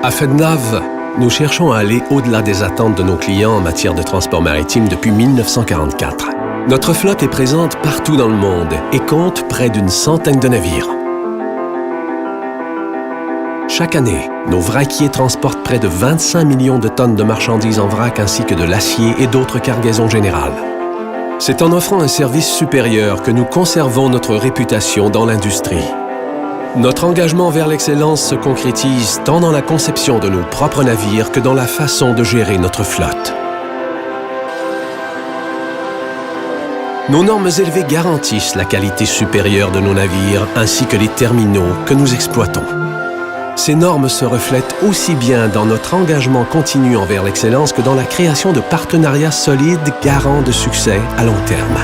À FedNav, nous cherchons à aller au-delà des attentes de nos clients en matière de transport maritime depuis 1944. Notre flotte est présente partout dans le monde et compte près d'une centaine de navires. Chaque année, nos vraquiers transportent près de 25 millions de tonnes de marchandises en vrac ainsi que de l'acier et d'autres cargaisons générales. C'est en offrant un service supérieur que nous conservons notre réputation dans l'industrie. Notre engagement vers l'excellence se concrétise tant dans la conception de nos propres navires que dans la façon de gérer notre flotte. Nos normes élevées garantissent la qualité supérieure de nos navires ainsi que les terminaux que nous exploitons. Ces normes se reflètent aussi bien dans notre engagement continu envers l'excellence que dans la création de partenariats solides garants de succès à long terme.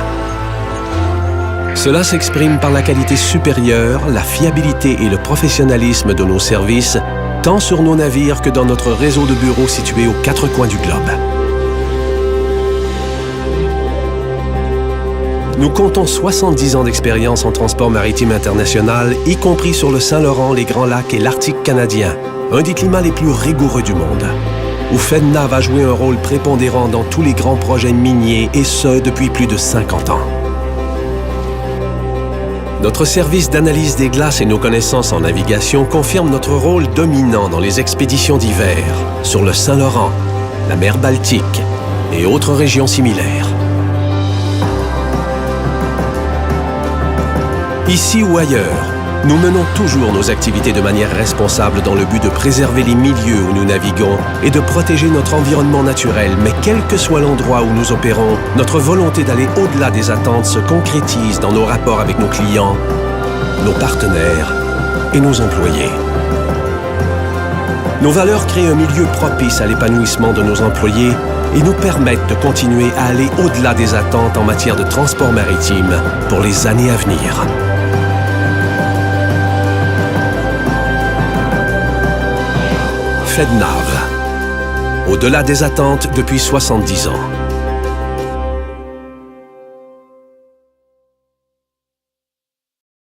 Cela s'exprime par la qualité supérieure, la fiabilité et le professionnalisme de nos services, tant sur nos navires que dans notre réseau de bureaux situés aux quatre coins du globe. Nous comptons 70 ans d'expérience en transport maritime international, y compris sur le Saint-Laurent, les Grands Lacs et l'Arctique canadien, un des climats les plus rigoureux du monde, où FedNav a joué un rôle prépondérant dans tous les grands projets miniers, et ce, depuis plus de 50 ans. Notre service d'analyse des glaces et nos connaissances en navigation confirment notre rôle dominant dans les expéditions d'hiver, sur le Saint-Laurent, la mer Baltique et autres régions similaires. Ici ou ailleurs, nous menons toujours nos activités de manière responsable dans le but de préserver les milieux où nous naviguons et de protéger notre environnement naturel. Mais quel que soit l'endroit où nous opérons, notre volonté d'aller au-delà des attentes se concrétise dans nos rapports avec nos clients, nos partenaires et nos employés. Nos valeurs créent un milieu propice à l'épanouissement de nos employés et nous permettent de continuer à aller au-delà des attentes en matière de transport maritime pour les années à venir. FedNav. Au-delà des attentes depuis 70 ans.